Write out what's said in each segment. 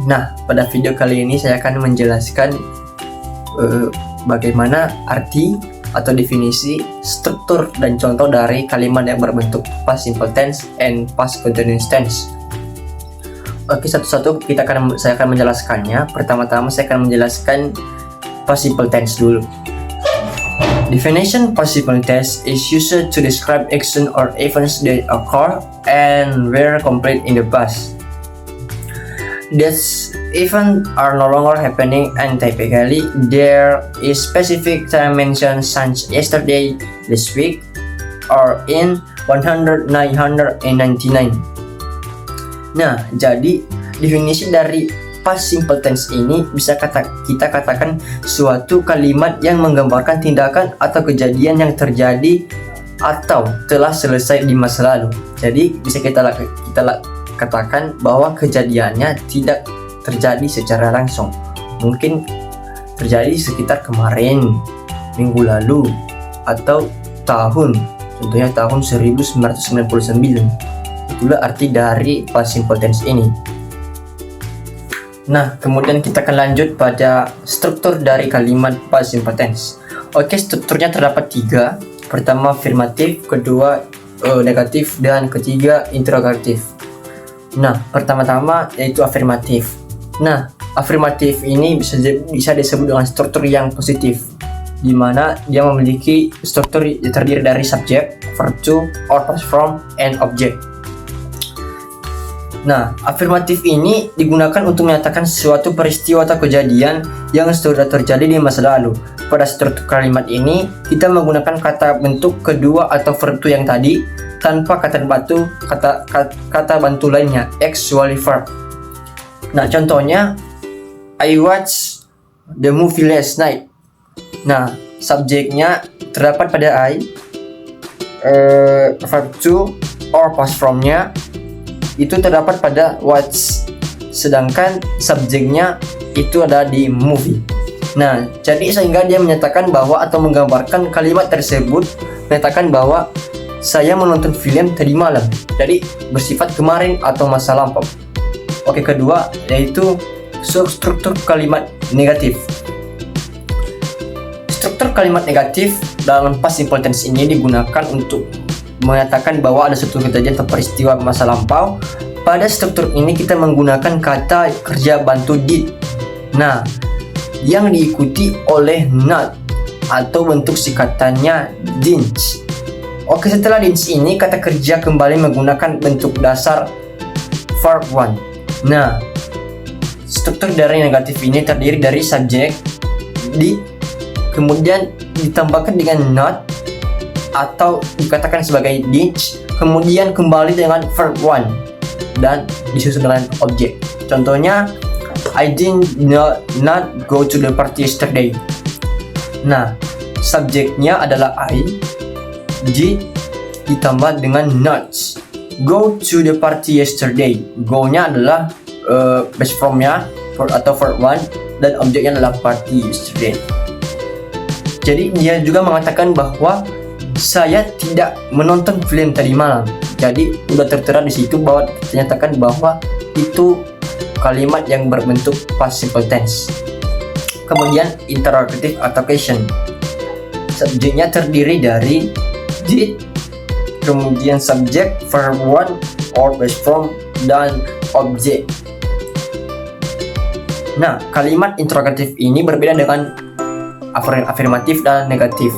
Nah, pada video kali ini saya akan menjelaskan bagaimana arti atau definisi, struktur, dan contoh dari kalimat yang berbentuk past simple tense and past continuous tense. Oke, satu-satu saya akan menjelaskannya. Pertama-tama saya akan menjelaskan past simple tense dulu. Definition: past simple tense is used to describe action or events that occur and were complete in the past. These events are no longer happening, and typically there is specific time mentioned, such yesterday, this week, or in 100, 999. Nah, jadi definisi dari past simple tense ini bisa kita katakan suatu kalimat yang menggambarkan tindakan atau kejadian yang terjadi atau telah selesai di masa lalu. Jadi bisa kita katakan bahwa kejadiannya tidak terjadi secara langsung, mungkin terjadi sekitar kemarin, minggu lalu, atau tahun, contohnya tahun 1999. Itulah arti dari past simple tense ini. Nah, kemudian kita akan lanjut pada struktur dari kalimat past simple tense. Oke, strukturnya terdapat 3. Pertama afirmatif, kedua negatif, dan ketiga interrogatif. Nah, pertama-tama yaitu afirmatif. Nah, afirmatif ini bisa disebut dengan struktur yang positif, di mana dia memiliki struktur terdiri dari subjek, verb to, or past form, and object. Nah, afirmatif ini digunakan untuk menyatakan suatu peristiwa atau kejadian yang sudah terjadi di masa lalu. Pada struktur kalimat ini, kita menggunakan kata bentuk kedua atau verb to yang tadi, tanpa kata bantu lainnya, kecuali verb. Nah, contohnya, I watched the movie last night. Nah, subjeknya terdapat pada I, verb to or past formnya itu terdapat pada watch, sedangkan subjeknya itu ada di movie. Nah, jadi sehingga dia menyatakan bahwa atau menggambarkan kalimat tersebut menyatakan bahwa saya menonton film tadi malam, jadi bersifat kemarin atau masa lampau. Oke, kedua yaitu struktur kalimat negatif. Struktur kalimat negatif dalam past simple tense ini digunakan untuk menyatakan bahwa ada suatu kejadian atau peristiwa masa lampau. Pada struktur ini kita menggunakan kata kerja bantu did. Nah, yang diikuti oleh not atau bentuk singkatannya didn't. Oke, setelah didn't ini kata kerja kembali menggunakan bentuk dasar verb 1. Nah, struktur dari negatif ini terdiri dari subjek did, kemudian ditambahkan dengan not atau dikatakan sebagai did, kemudian kembali dengan verb 1 dan disusun dengan objek. Contohnya, I did not go to the party yesterday. Nah, subjeknya adalah I, did ditambah dengan not. Go to the party yesterday. Go-nya adalah base formnya atau verb 1 dan objeknya adalah party yesterday. Jadi dia juga mengatakan bahwa saya tidak menonton film tadi malam. Jadi udah tertera di situ bahwa dinyatakan bahwa itu kalimat yang berbentuk past simple tense. Kemudian interrogative atau question. Subjeknya terdiri dari did, kemudian subjek, verb 1 or base form, dan objek. Nah, kalimat interrogatif ini berbeda dengan afirmatif dan negatif.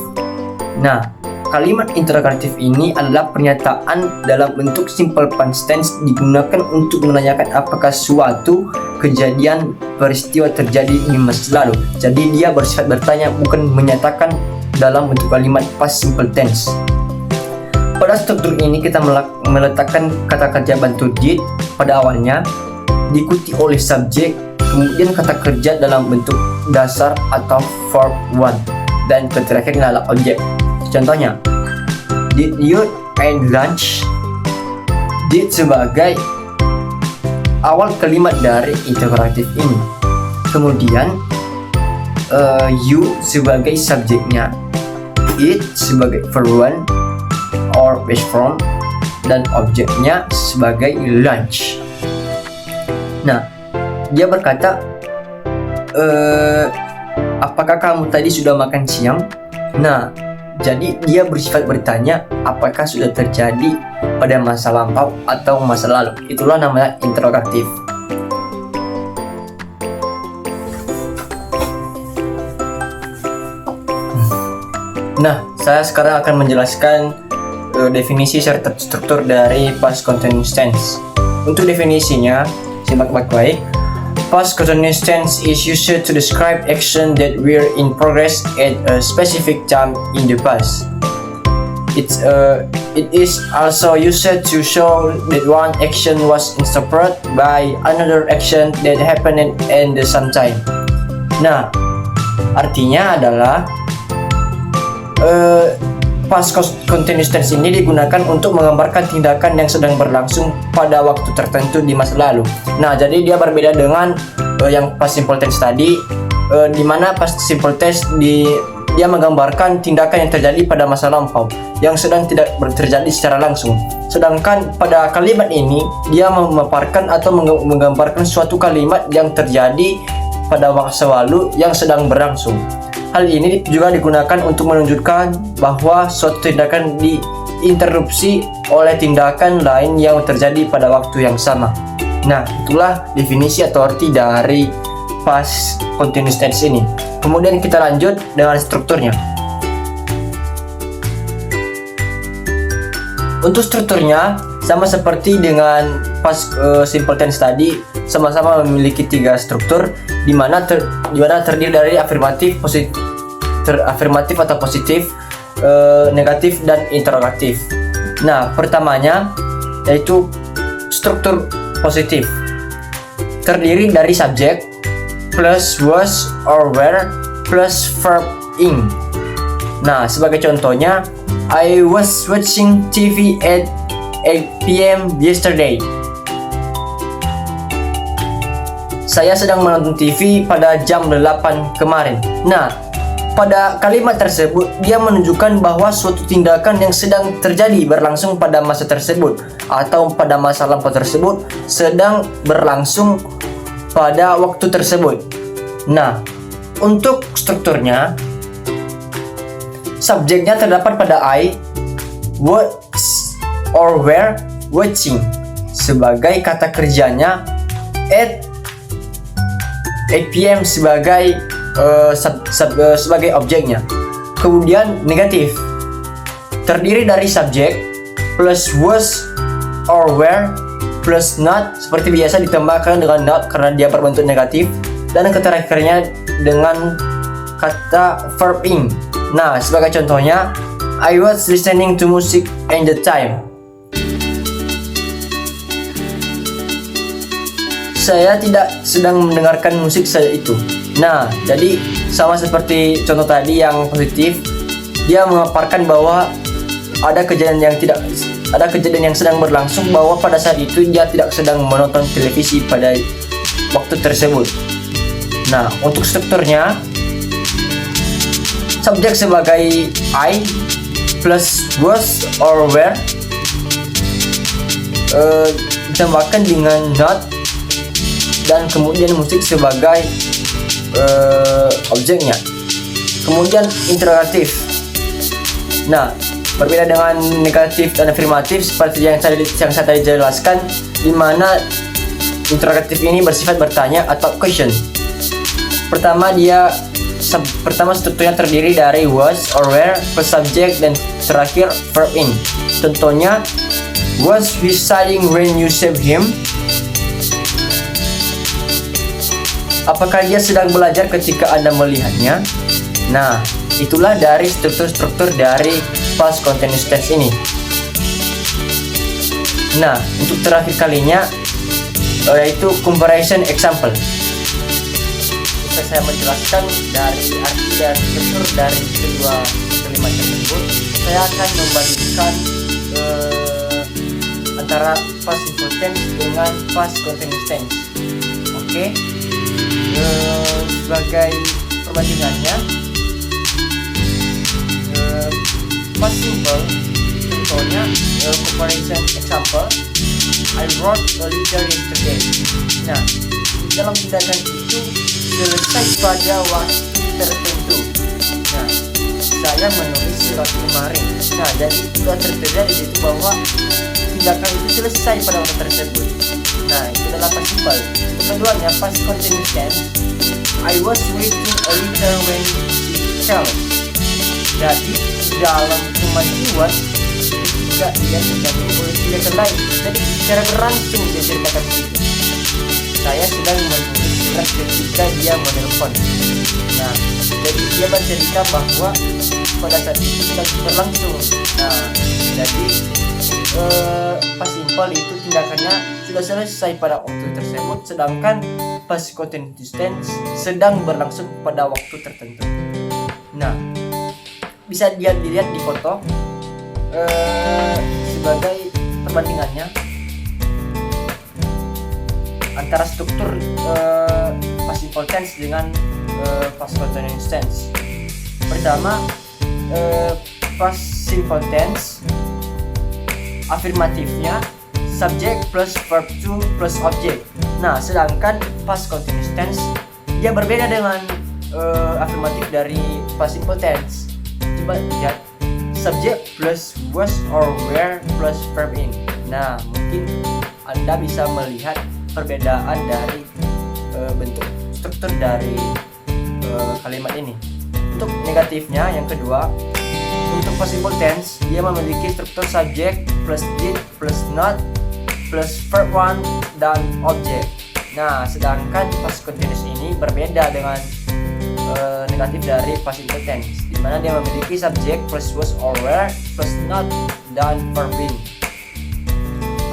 Nah, kalimat interrogatif ini adalah pernyataan dalam bentuk simple past tense digunakan untuk menanyakan apakah suatu kejadian peristiwa terjadi di masa lalu. Jadi dia bersifat bertanya, bukan menyatakan dalam bentuk kalimat past simple tense. Pada struktur ini kita meletakkan kata kerja bantu did pada awalnya, diikuti oleh subjek, kemudian kata kerja dalam bentuk dasar atau verb 1, dan terakhir adalah objek. Contohnya, did you eat lunch? Did sebagai awal kalimat dari interrogatif ini. Kemudian you sebagai subjeknya, eat sebagai verb 1 or base form, dan objeknya sebagai lunch. Nah, dia berkata, apakah kamu tadi sudah makan siang? Nah, jadi dia bersifat bertanya apakah sudah terjadi pada masa lampau atau masa lalu. Itulah namanya interrogatif. Nah, saya sekarang akan menjelaskan definisi serta struktur dari past continuous tense. Untuk definisinya, simak baik-baik. Past continuous tense is used to describe action that were in progress at a specific time in the past. It is also used to show that one action was interpreted by another action that happened at the same time. Nah, artinya adalah past continuous tense ini digunakan untuk menggambarkan tindakan yang sedang berlangsung pada waktu tertentu di masa lalu. Nah, jadi dia berbeda dengan yang past simple tense tadi, di mana past simple tense dia menggambarkan tindakan yang terjadi pada masa lampau yang sedang tidak terjadi secara langsung. Sedangkan pada kalimat ini dia memaparkan atau menggambarkan suatu kalimat yang terjadi pada masa lalu yang sedang berlangsung. Hal ini juga digunakan untuk menunjukkan bahwa suatu tindakan diinterupsi oleh tindakan lain yang terjadi pada waktu yang sama. Nah, itulah definisi atau arti dari past continuous tense ini. Kemudian kita lanjut dengan strukturnya. Untuk strukturnya sama seperti dengan past simple tense tadi, sama-sama memiliki 3 struktur di mana terdiri dari afirmatif, atau positif, negatif dan interrogatif. Nah, pertamanya yaitu struktur positif. Terdiri dari subjek plus was or were plus verb ing. Nah, sebagai contohnya, I was watching TV at 8 p.m. yesterday. Saya sedang menonton TV pada jam 8 kemarin. Nah, pada kalimat tersebut dia menunjukkan bahwa suatu tindakan yang sedang terjadi berlangsung pada masa tersebut atau pada masa lampau tersebut sedang berlangsung pada waktu tersebut. Nah, untuk strukturnya, subjeknya terdapat pada I, was or were watching. Sebagai kata kerjanya at 8 p.m. sebagai sebagai objeknya. Kemudian negatif terdiri dari subjek plus was or were plus not seperti biasa ditambahkan dengan not karena dia berbentuk negatif, dan terakhirnya dengan kata verb ing. Nah, sebagai contohnya, I was listening to music in the time. Saya tidak sedang mendengarkan musik saat itu. Nah, jadi sama seperti contoh tadi yang positif, dia memaparkan bahwa ada kejadian yang sedang berlangsung, bahwa pada saat itu dia tidak sedang menonton televisi pada waktu tersebut. Nah, untuk strukturnya, subjek sebagai I plus was or were ditambahkan dengan not, dan kemudian musik sebagai objeknya. Kemudian interrogatif. Nah, berbeda dengan negatif dan afirmatif seperti yang saya tadi jelaskan, di mana interrogatif ini bersifat bertanya atau question. Pertama strukturnya terdiri dari was or were plus subject dan terakhir verb in. Contohnya, was he studying when you saved him? Apakah dia sedang belajar ketika Anda melihatnya? Nah, itulah dari struktur-struktur dari past continuous tense ini. Nah, untuk terakhir kalinya yaitu comparison example. Bisa saya menjelaskan dari arti dan struktur dari kedua kalimat tersebut. Saya akan membandingkan antara past simple tense dengan past continuous tense. Oke. Sebagai perbandingannya, past simple contohnya comparison example, I wrote a letter yesterday. Nah, dalam tindakan itu selesai pada waktu tertentu. Nah, saya menulis surat kemarin. Nah, jadi sudah tertera di situ bahwa tindakan itu selesai pada waktu tersebut. Nah, itu adalah past simple. Keduanya past continuous tense. I was waiting a little when she fell. Jadi dalam kemajuan juga dia terjadi oleh tindakan lain. Jadi secara berlangsung dia ceritakan begitu. Saya sedang menulis surat ketika dia menelpon. Nah, jadi dia bercerita bahwa pada saat itu sedang berlangsung. Nah, jadi past simple itu tindakannya sudah selesai pada waktu tersebut, sedangkan past continuous tense sedang berlangsung pada waktu tertentu. Nah, bisa dilihat di foto sebagai perbandingannya antara struktur past simple tense dengan past continuous tense. Pertama, past simple tense afirmatifnya subject plus verb to plus object. Nah, sedangkan past continuous tense dia berbeda dengan afirmatif dari past simple tense. Coba lihat, subject plus was or were plus verb in. Nah, mungkin Anda bisa melihat perbedaan dari bentuk struktur dari kalimat ini. Untuk negatifnya yang kedua, untuk past simple tense dia memiliki struktur subject plus did plus not plus verb one dan object. Nah, sedangkan past continuous ini berbeda dengan negatif dari past simple tense, di mana dia memiliki subject plus was or were plus not dan verb in.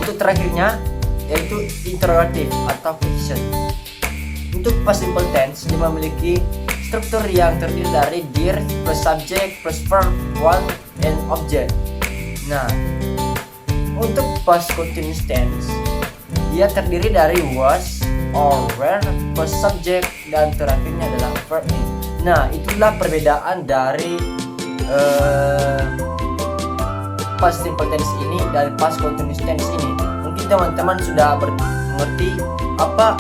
Untuk terakhirnya yaitu interrogative atau question. Untuk past simple tense dia memiliki struktur yang terdiri dari dir plus subject plus verb one and object. Nah, untuk past continuous tense dia terdiri dari was or were plus subject dan terakhirnya adalah verb in. Nah, itulah perbedaan dari past simple tense ini dan past continuous tense ini. Mungkin teman-teman sudah mengerti apa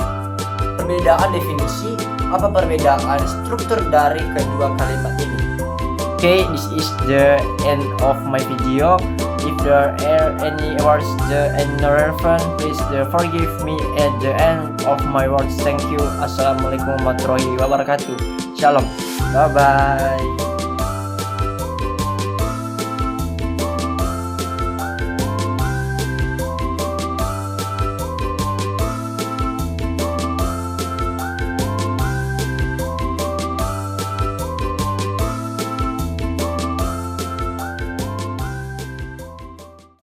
perbedaan definisi, apa perbedaan struktur dari kedua kalimat ini. Okay, this is the end of my video. If there are any words irrelevant, please forgive me at the end of my words. Thank you. Assalamualaikum warahmatullahi wabarakatuh. Shalom. Bye bye.